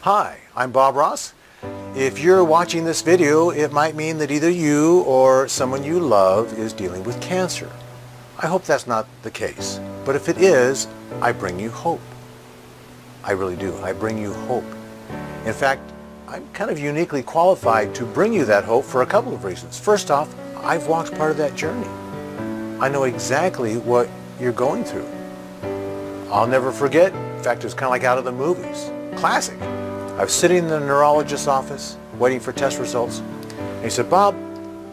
Hi, I'm Bob Ross. If you're watching this video, it might mean that either you or someone you love is dealing with cancer. I hope that's not the case, but if it is, I bring you hope. I really do. I bring you hope. In fact, I'm kind of uniquely qualified to bring you that hope for a couple of reasons. First off, I've walked part of that journey. I know exactly what you're going through. I'll never forget, in fact, it was kind of like out of the movies. Classic. I was sitting in the neurologist's office waiting for test results, and he said, "Bob,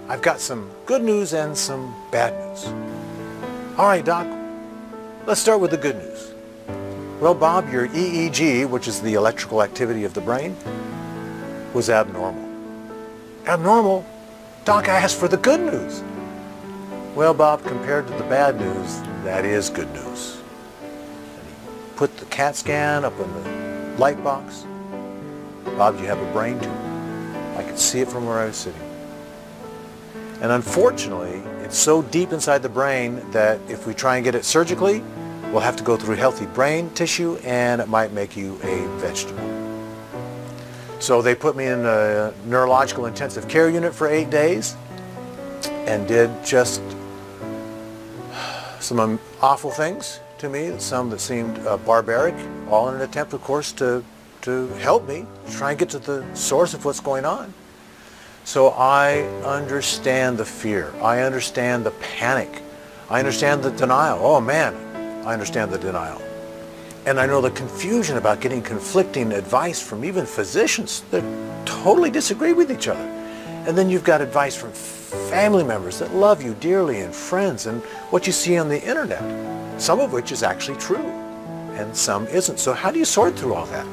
I've got some good news and some bad news." "All right, Doc, let's start with the good news." "Well, Bob, your EEG, which is the electrical activity of the brain, was abnormal." "Abnormal? Doc, I asked for the good news." "Well, Bob, compared to the bad news, that is good news." And he put the CAT scan up in the light box. "Bob, you have a brain tumor." I could see it from where I was sitting. And unfortunately, it's so deep inside the brain that if we try and get it surgically, we'll have to go through healthy brain tissue and it might make you a vegetable. So they put me in a neurological intensive care unit for 8 days and did just some awful things to me, some that seemed barbaric, all in an attempt, of course, to help me try and get to the source of what's going on. So I understand the fear. I understand the panic. I understand the denial. Oh man, I understand the denial. And I know the confusion about getting conflicting advice from even physicians that totally disagree with each other. And then you've got advice from family members that love you dearly and friends and what you see on the internet, some of which is actually true and some isn't. So how do you sort through all that?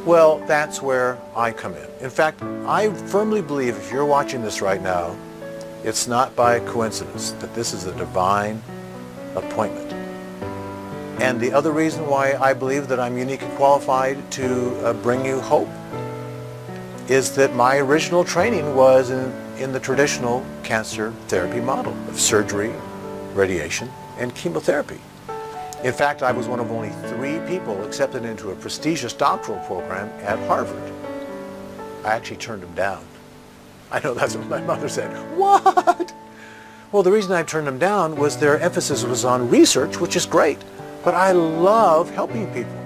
Well, that's where I come in. In fact, I firmly believe if you're watching this right now, it's not by coincidence that this is a divine appointment. And the other reason why I believe that I'm uniquely qualified to bring you hope is that my original training was in the traditional cancer therapy model of surgery, radiation, and chemotherapy. In fact, I was one of only 3 people accepted into a prestigious doctoral program at Harvard. I actually turned them down. I know that's what my mother said. "What?" Well, the reason I turned them down was their emphasis was on research, which is great. But I love helping people.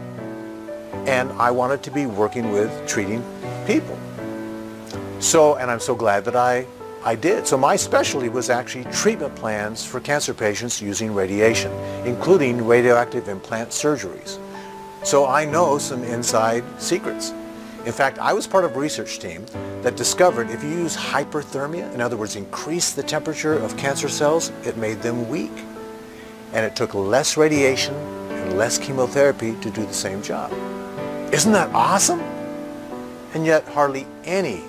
And I wanted to be working with treating people. So, and I'm so glad that I did. So my specialty was actually treatment plans for cancer patients using radiation, including radioactive implant surgeries. So I know some inside secrets. In fact, I was part of a research team that discovered if you use hyperthermia, in other words, increase the temperature of cancer cells, it made them weak. And it took less radiation and less chemotherapy to do the same job. Isn't that awesome? And yet hardly any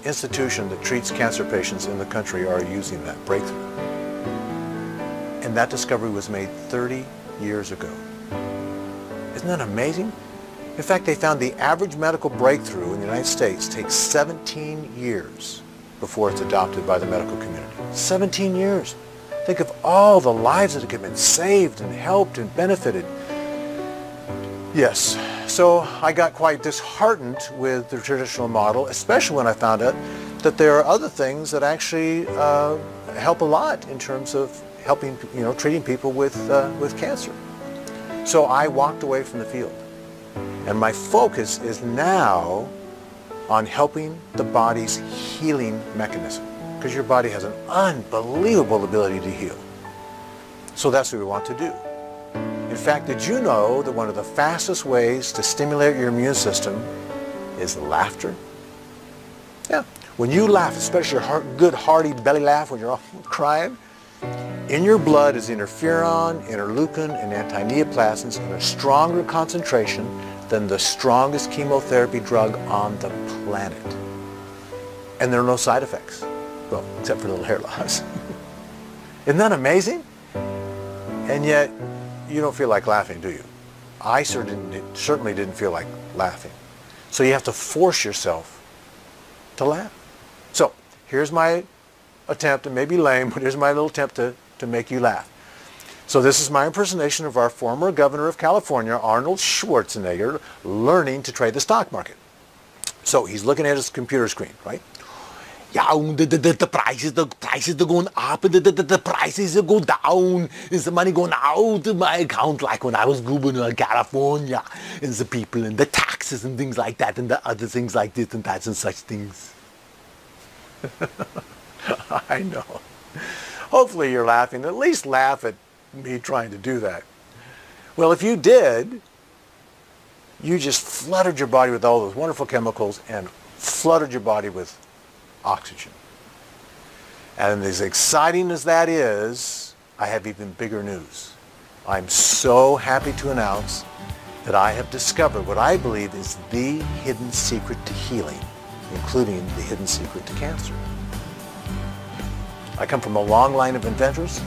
institution that treats cancer patients in the country are using that breakthrough. And that discovery was made 30 years ago. Isn't that amazing? In fact, they found the average medical breakthrough in the United States takes 17 years before it's adopted by the medical community. 17 years. Think of all the lives that have been saved and helped and benefited. Yes, so I got quite disheartened with the traditional model, especially when I found out that there are other things that actually help a lot in terms of helping, treating people with cancer. So I walked away from the field. And my focus is now on helping the body's healing mechanism, because your body has an unbelievable ability to heal. So that's what we want to do. In fact, did you know that one of the fastest ways to stimulate your immune system is laughter? Yeah. When you laugh, especially your good hearty belly laugh when you're all crying, in your blood is interferon, interleukin, and anti-neoplasms in a stronger concentration than the strongest chemotherapy drug on the planet. And there are no side effects. Well, except for a little hair loss. Isn't that amazing? And yet, you don't feel like laughing, do you? I certainly didn't feel like laughing. So you have to force yourself to laugh. So here's my attempt, and maybe lame, but here's my little attempt to make you laugh. So this is my impersonation of our former governor of California, Arnold Schwarzenegger, learning to trade the stock market. So he's looking at his computer screen, right? Yeah, the prices are going up, the prices go down, is the money going out of my account like when I was governor of California, and the people and the taxes and things like that and the other things like this and that and such things. I know. Hopefully you're laughing. At least laugh at me trying to do that. Well, if you did, you just flooded your body with all those wonderful chemicals and flooded your body with oxygen. And as exciting as that is, I have even bigger news. I'm so happy to announce that I have discovered what I believe is the hidden secret to healing, including the hidden secret to cancer. I come from a long line of inventors.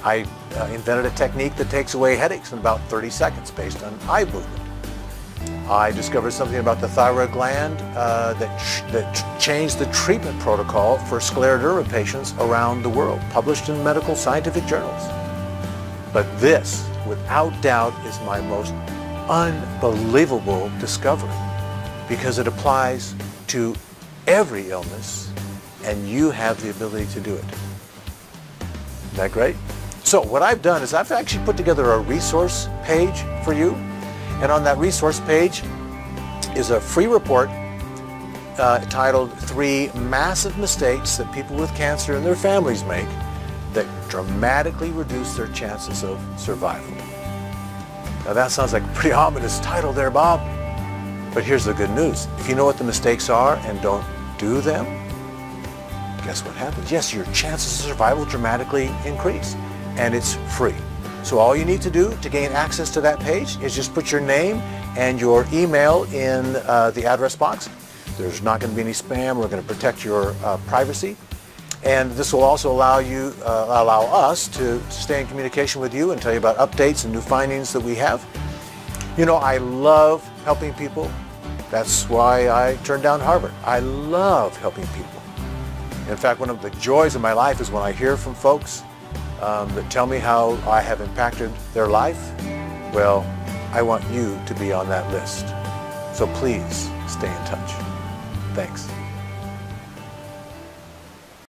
I invented a technique that takes away headaches in about 30 seconds based on eye movement. I discovered something about the thyroid gland that changed the treatment protocol for scleroderma patients around the world, published in medical scientific journals. But this, without doubt, is my most unbelievable discovery because it applies to every illness and you have the ability to do it. Isn't that great? So what I've done is I've actually put together a resource page for you. And on that resource page is a free report titled 3 Massive Mistakes That People with Cancer and Their Families Make That Dramatically Reduce Their Chances of Survival. Now that sounds like a pretty ominous title there, Bob. But here's the good news. If you know what the mistakes are and don't do them, guess what happens? Yes, your chances of survival dramatically increase. And it's free. So all you need to do to gain access to that page is just put your name and your email in the address box. There's not going to be any spam. We're going to protect your privacy. And this will also allow us to stay in communication with you and tell you about updates and new findings that we have. You know, I love helping people. That's why I turned down Harvard. I love helping people. In fact, one of the joys of my life is when I hear from folks that tell me how I have impacted their life. Well, I want you to be on that list. So please stay in touch. Thanks.